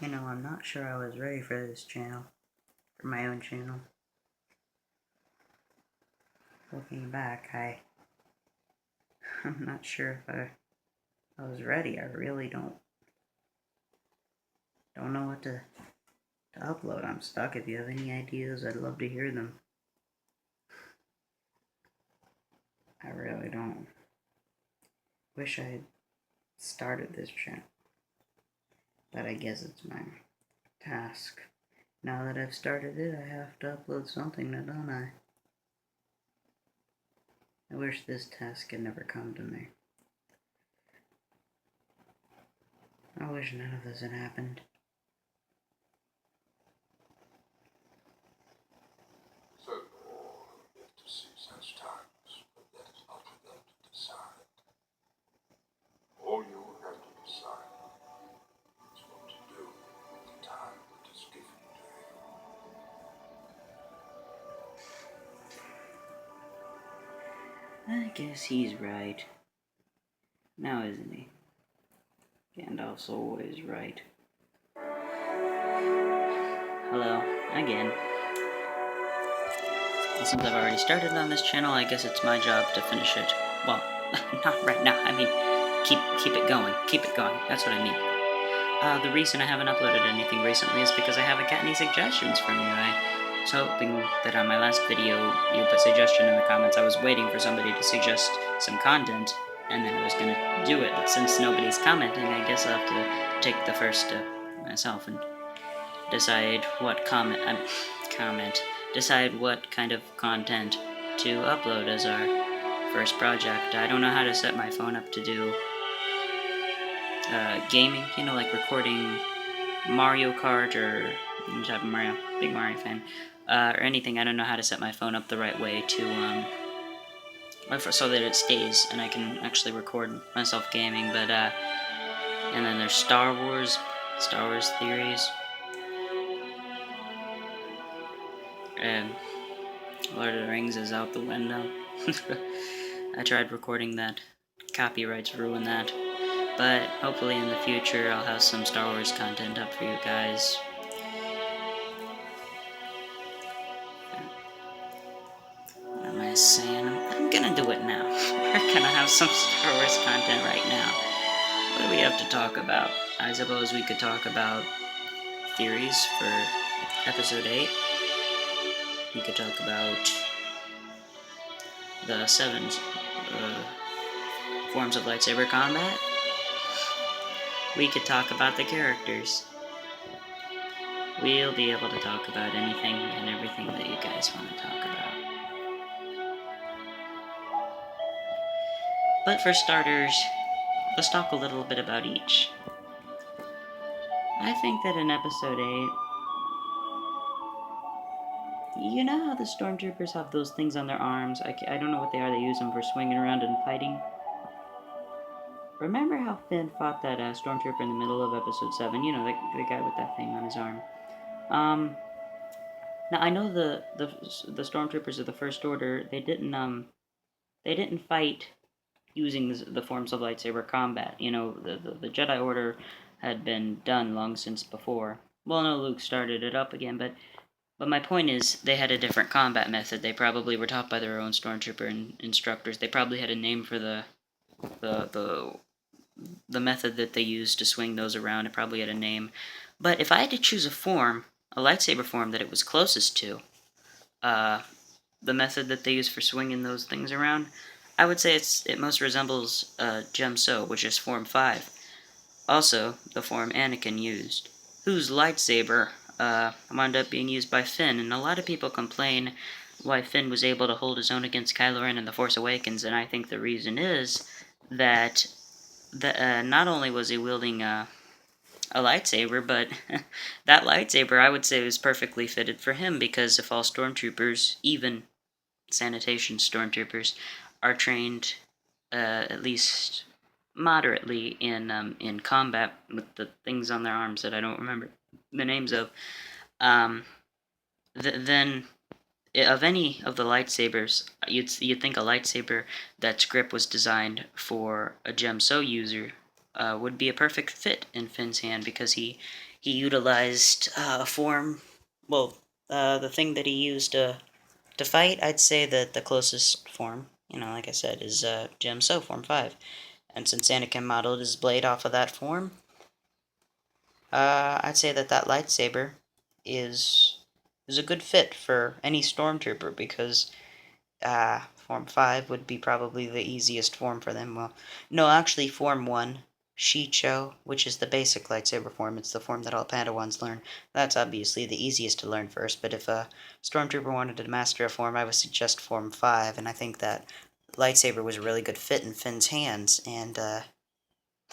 I'm not sure I was ready for this channel, for my own channel. Looking back, I'm not sure if I was ready. I really don't know what to upload. I'm stuck. If you have any ideas, I'd love to hear them. I really don't. Wish I had started this channel, but I guess it's my task. Now that I've started it, I have to upload something, now don't I? I wish this task had never come to me. I wish none of this had happened. So, we have to see such times, but that is not for them to decide. All you have to decide is what to do with the time that is given to you. I guess he's right. Now isn't he? Gandalf's always right. Hello, again. And since I've already started on this channel, I guess it's my job to finish it. Well, not right now. I mean, keep it going. Keep it going. That's what I mean. The reason I haven't uploaded anything recently is because I haven't got any suggestions from you. I was hoping that on my last video you put suggestion in the comments. I was waiting for somebody to suggest some content, and then I was gonna do it. But since nobody's commenting, I guess I'll have to take the first step myself and decide what decide what kind of content to upload as our first project. I don't know how to set my phone up to do gaming, like recording Mario Kart or any type of Mario, big Mario fan, or anything. I don't know how to set my phone up the right way to, so that it stays and I can actually record myself gaming, but, and then there's Star Wars theories, and Lord of the Rings is out the window. I tried recording that. Copyrights ruin that. But hopefully in the future I'll have some Star Wars content up for you guys. What am I saying? I'm gonna do it now. We're gonna have some Star Wars content right now. What do we have to talk about? I suppose we could talk about theories for episode 8. We could talk about the 7 forms of lightsaber combat. We could talk about the characters. We'll be able to talk about anything and everything that you guys want to talk about. But for starters, let's talk a little bit about each. I think that in episode 8, you know how the stormtroopers have those things on their arms? I don't know what they are. They use them for swinging around and fighting. Remember how Finn fought that stormtrooper in the middle of episode 7? You know, the guy with that thing on his arm. Now I know the stormtroopers of the First Order, they didn't fight using the forms of lightsaber combat. You know, the Jedi Order had been done long since before. Well, no, Luke started it up again, but my point is, they had a different combat method. They probably were taught by their own stormtrooper instructors. They probably had a name for the method that they used to swing those around. It probably had a name. But if I had to choose a lightsaber form that it was closest to, the method that they use for swinging those things around, I would say it most resembles Jem So, which is Form 5. Also, the form Anakin used, whose lightsaber wound up being used by Finn, and a lot of people complain why Finn was able to hold his own against Kylo Ren in The Force Awakens, and I think the reason is that not only was he wielding a lightsaber, but that lightsaber, I would say, was perfectly fitted for him, because if all stormtroopers, even sanitation stormtroopers, are trained at least moderately in combat with the things on their arms that I don't remember the names of, then of any of the lightsabers, you'd think a lightsaber that's grip was designed for a Jem So user would be a perfect fit in Finn's hand because he utilized a form. Well, the thing that he used to fight, I'd say that the closest form, like I said, is Gem-So Form 5. And since Anakin modeled his blade off of that form, I'd say that lightsaber is a good fit for any stormtrooper because Form 5 would be probably the easiest form for them. Well, no, actually, Form 1, Shicho, which is the basic lightsaber form, it's the form that all Padawans learn. That's obviously the easiest to learn first, but if a stormtrooper wanted to master a form, I would suggest Form 5, and I think that lightsaber was a really good fit in Finn's hands, and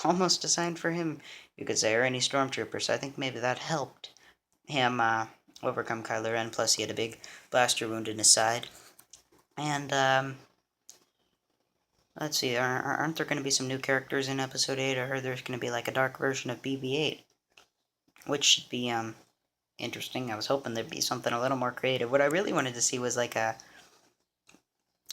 almost designed for him, you could say, or any stormtrooper, so I think maybe that helped him overcome Kylo Ren, plus he had a big blaster wound in his side. And, let's see, aren't there going to be some new characters in Episode 8? I heard there's going to be like a dark version of BB-8, which should be, interesting. I was hoping there'd be something a little more creative. What I really wanted to see was like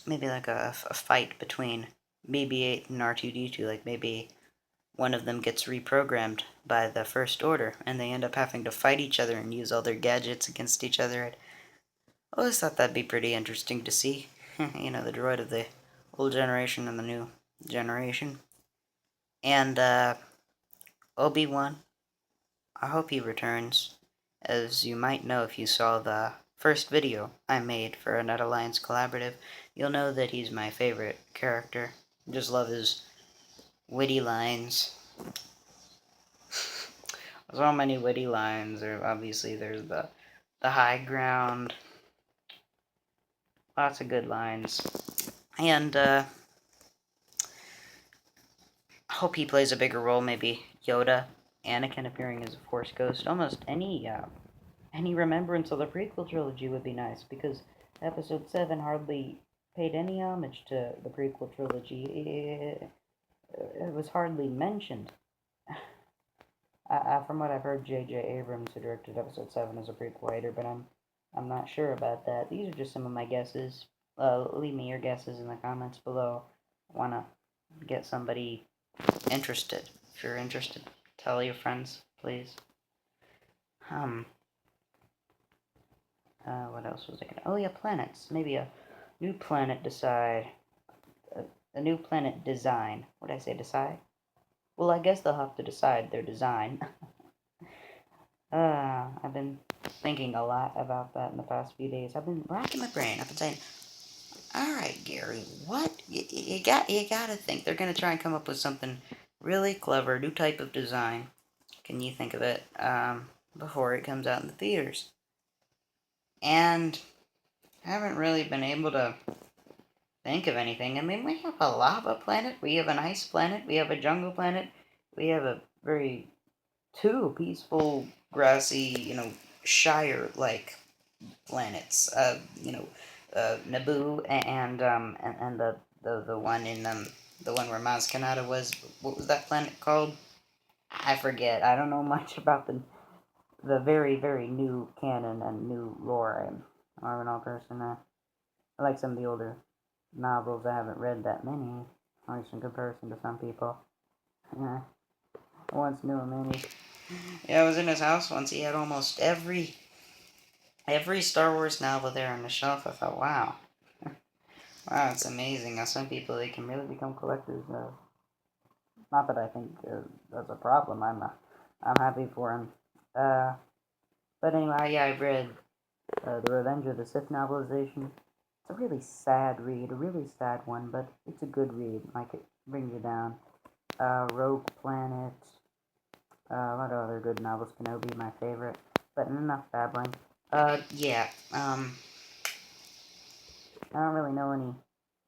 maybe like a fight between BB-8 and R2-D2, like maybe one of them gets reprogrammed by the First Order, and they end up having to fight each other and use all their gadgets against each other. I always thought that'd be pretty interesting to see. The droid of the old generation and the new generation. And, Obi-Wan, I hope he returns. As you might know if you saw the first video I made for a Net Alliance collaborative, you'll know that he's my favorite character. Just love his witty lines. So many witty lines. Obviously, there's the high ground. Lots of good lines. And, I hope he plays a bigger role, maybe Yoda, Anakin appearing as a Force ghost. Almost any remembrance of the prequel trilogy would be nice, because Episode 7 hardly paid any homage to the prequel trilogy. It was hardly mentioned. From what I've heard, J.J. Abrams, who directed Episode 7, is a prequel writer, but I'm not sure about that. These are just some of my guesses. Leave me your guesses in the comments below. I want to get somebody interested. If you're interested, tell your friends, please. What else was I gonna... Oh, yeah, planets. Maybe a new planet decide... A new planet design. What did I say, decide? Well, I guess they'll have to decide their design. I've been thinking a lot about that in the past few days. I've been racking my brain. I've been saying, alright, Gary, what? You gotta think. They're gonna try and come up with something really clever, new type of design. Can you think of it, before it comes out in the theaters? And I haven't really been able to think of anything. I mean, we have a lava planet, we have an ice planet, we have a jungle planet, we have a two peaceful, grassy, Shire-like planets. Naboo and the one in the one where Maz Kanata was. What was that planet called? I forget. I don't know much about the very, very new canon and new lore. I'm an old person. I like some of the older novels. I haven't read that many, at least in comparison to some people. I once knew him, and I was in his house once. He had almost every Star Wars novel there on the shelf. I thought, wow. Wow, it's amazing how some people, they can really become collectors. Not that I think that's a problem. I'm happy for him. But anyway, yeah, I've read the Revenge of the Sith novelization. It's a really sad read, a really sad one, but it's a good read. Like, it brings you down. Rogue Planet. What other good novels? Kenobi, my favorite. But enough babbling. Yeah. I don't really know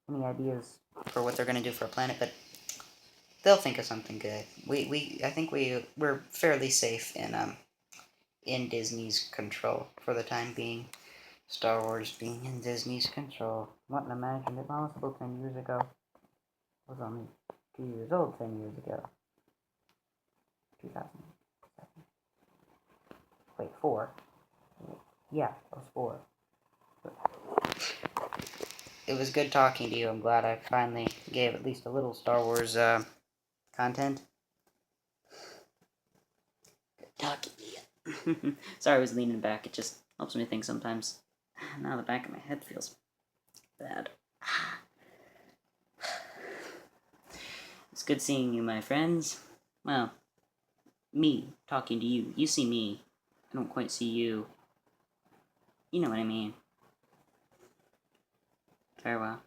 any ideas for what they're gonna do for a planet, but they'll think of something good. I think we're fairly safe in Disney's control for the time being. Star Wars being in Disney's control. Wouldn't imagine it possible 10 years ago. I was only 2 years old 10 years ago. 2007. Wait, 4. Yeah, I was 4. It was good talking to you. I'm glad I finally gave at least a little Star Wars content. Sorry I was leaning back, it just helps me think sometimes. Now the back of my head feels bad. It's good seeing you, my friends. Well, me talking to you. You see me. I don't quite see you. You know what I mean. Farewell.